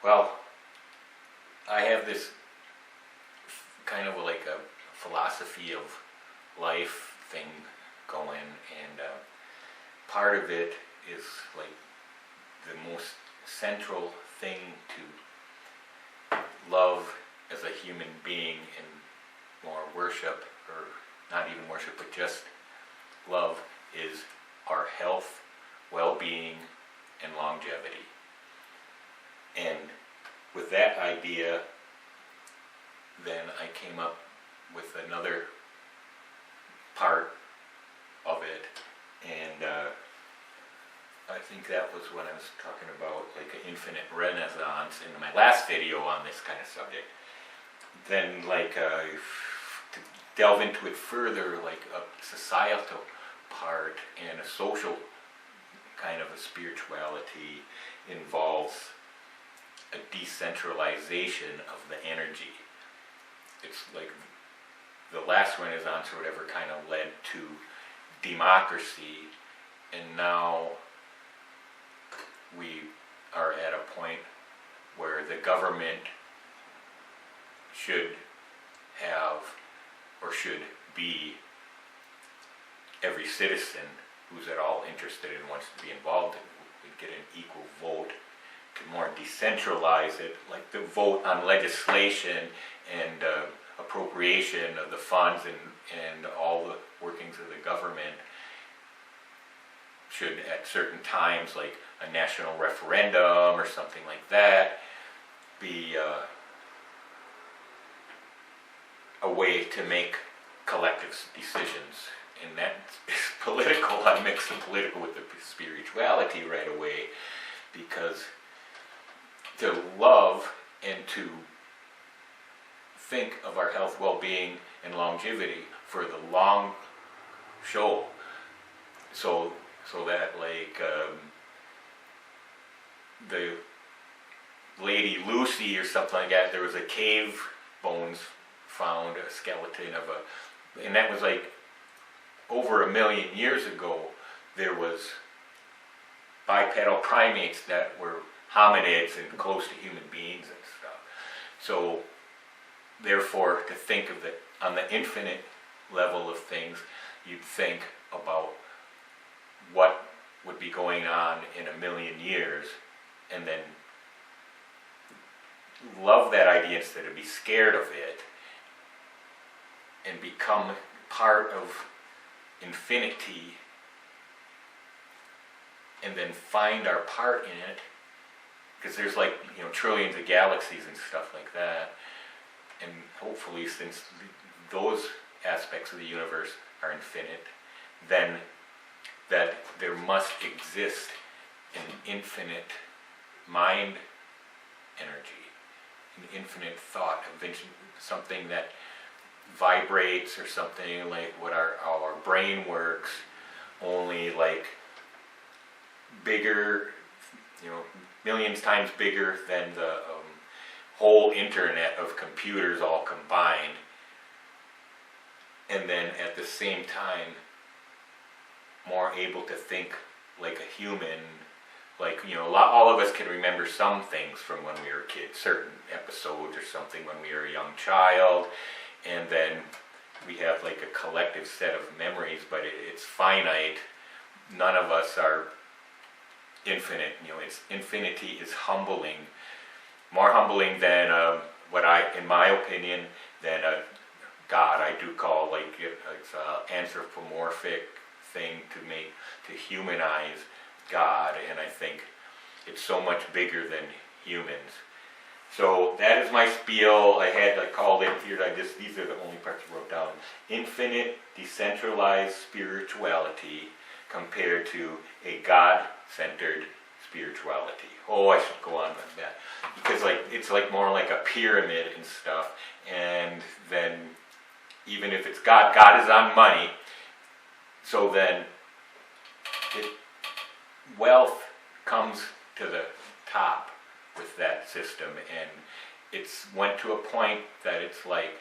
Well, I have this kind of like a philosophy of life thing going, and part of it is like the most central thing to love as a human being, and more worship, or not even worship, but just love, is our health, well-being, and longevity. And with that idea, then I came up with another part of it, and I think that was when I was talking about like an infinite renaissance in my last video on this kind of subject. Then to delve into it further, like a societal part and a social kind of a spirituality involves a decentralization of the energy. It's like the last renaissance or whatever kind of led to democracy, and now we are at a point where the government should have, or should be, every citizen who's at all interested and wants to be involved in would get an equal vote, to more decentralize it, like the vote on legislation and appropriation of the funds and all the workings of the government should, at certain times, like a national referendum or something like that, be a way to make collective decisions. And that's political. I mix the political with the spirituality right away, because to love and to think of our health, well-being, and longevity for the long show, so that like the Lady Lucy or something like that, there was a cave bones found, a skeleton of a, and that was like over 1 million years ago. There was bipedal primates that were hominids and close to human beings and stuff. So therefore, to think of it on the infinite level of things, you'd think about what would be going on in 1 million years, and then love that idea instead of be scared of it, and become part of infinity, and then find our part in it, because there's like, trillions of galaxies and stuff like that, and hopefully, since those aspects of the universe are infinite, then that there must exist an infinite mind energy, an infinite thought, something that vibrates, or something like what our brain works, only like bigger, millions times bigger than the whole internet of computers all combined. And then at the same time, more able to think like a human, like, all of us can remember some things from when we were kids, certain episodes or something when we were a young child, and then we have like a collective set of memories, but it's finite. None of us are infinite. Infinity is humbling, more humbling than in my opinion, than a God. I do call it's an anthropomorphic thing to humanize God, and I think it's so much bigger than humans. So that is my spiel. I called it here. These are the only parts I wrote down. Infinite decentralized spirituality compared to a God-centered spirituality. Oh, I should go on with that, because it's more like a pyramid and stuff. And then even if it's God is on money. So then wealth comes to the top with that system, and it's went to a point that it's like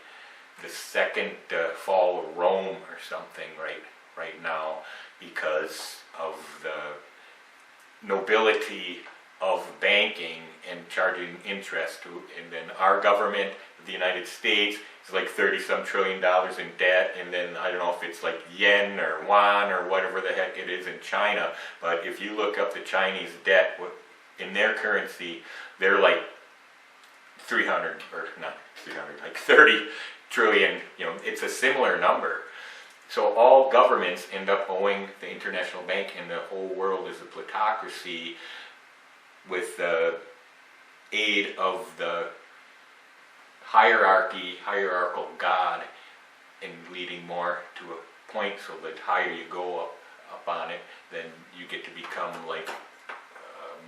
the second fall of Rome or something right now, because of the nobility of banking and charging interest to, and then our government, the United States, is like 30-some trillion dollars in debt, and then I don't know if it's like yen or yuan or whatever the heck it is in China, but if you look up the Chinese debt in their currency, they're like 300, or not 300, like 30 trillion, it's a similar number. So all governments end up owing the international bank, and the whole world is a plutocracy with the aid of the hierarchical God, and leading more to a point so that higher you go up on it, then you get to become like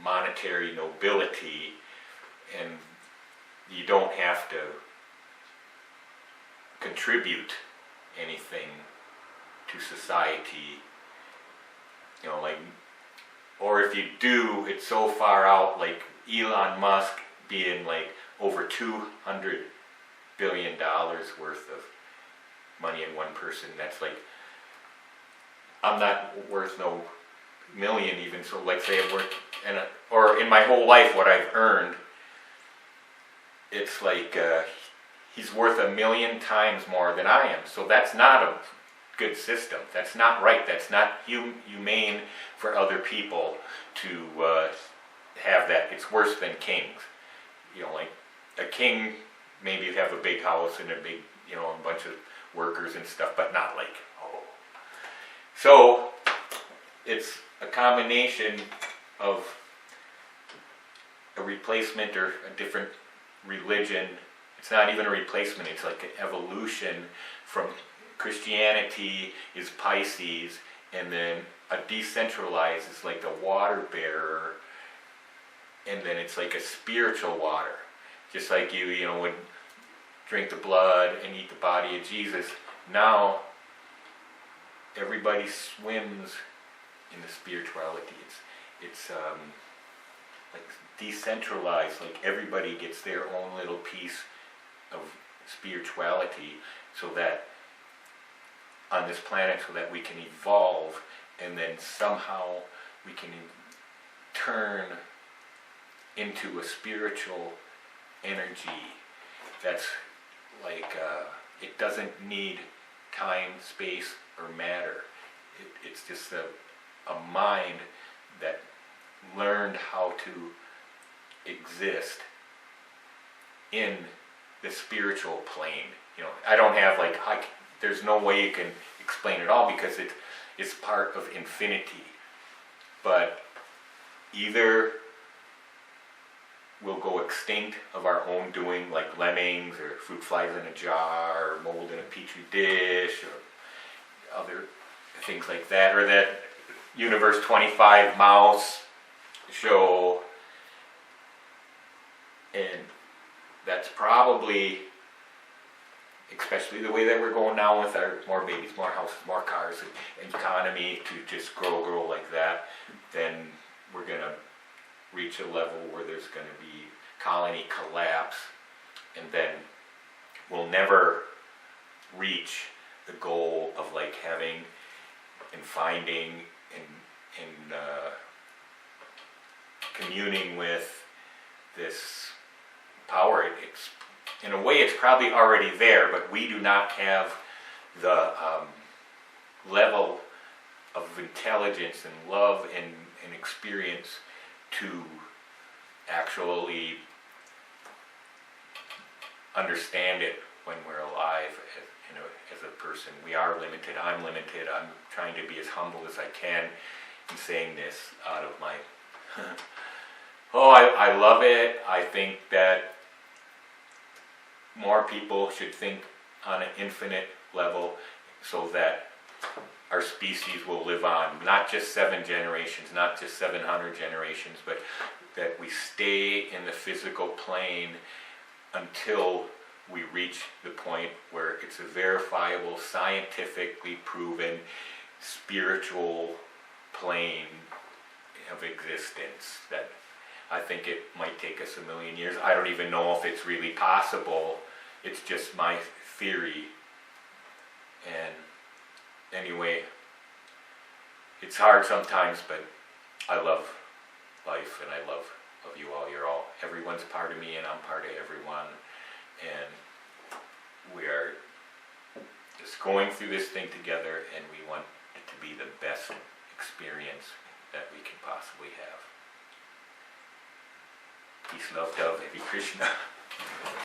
monetary nobility, and you don't have to contribute anything to society, like, or if you do, it's so far out, like Elon Musk being like over $200 billion worth of money in one person. That's like, I'm not worth no million even, so like say I'm worth, or in my whole life what I've earned, it's like he's worth 1,000,000 times more than I am. So that's not a good system. That's not right. That's not humane for other people to have that. It's worse than kings. Like a king, maybe you have a big house and a big, a bunch of workers and stuff, but not like, oh. So it's a combination of a replacement or a different religion. It's not even a replacement, it's like an evolution from Christianity is Pisces, and then a decentralized is like the water bearer, and then it's like a spiritual water. Just like you would drink the blood and eat the body of Jesus. Now everybody swims in the spirituality. It's like decentralized, like everybody gets their own little piece of spirituality, so that on this planet, so that we can evolve, and then somehow we can turn into a spiritual energy that's like it doesn't need time, space, or matter. It's just a mind that learned how to exist in the spiritual plane. I don't have there's no way you can explain it all, because it's part of infinity. But either we'll go extinct of our own doing, like lemmings, or fruit flies in a jar, or mold in a petri dish, or other things like that, or that Universe 25 mouse show, and that's probably, especially the way that we're going now with our more babies, more houses, more cars, and economy to just grow like that, then we're going to reach a level where there's going to be colony collapse, and then we'll never reach the goal of like having and finding and communing with this power. It's in a way it's probably already there, but we do not have the level of intelligence and love and experience to actually understand it when we're alive as a person. We are limited. I'm limited. I'm trying to be as humble as I can in saying this out of my I love it. I think that more people should think on an infinite level, so that our species will live on, not just 7 generations, not just 700 generations, but that we stay in the physical plane until we reach the point where it's a verifiable, scientifically proven, spiritual plane of existence. That I think it might take us 1,000,000 years. I don't even know if it's really possible. It's just my theory. And anyway, it's hard sometimes, but I love life and I love of you all. You're all, everyone's part of me and I'm part of everyone. And we are just going through this thing together, and we want it to be the best experience that we can possibly have. Peace, love, dove, Hare Krishna.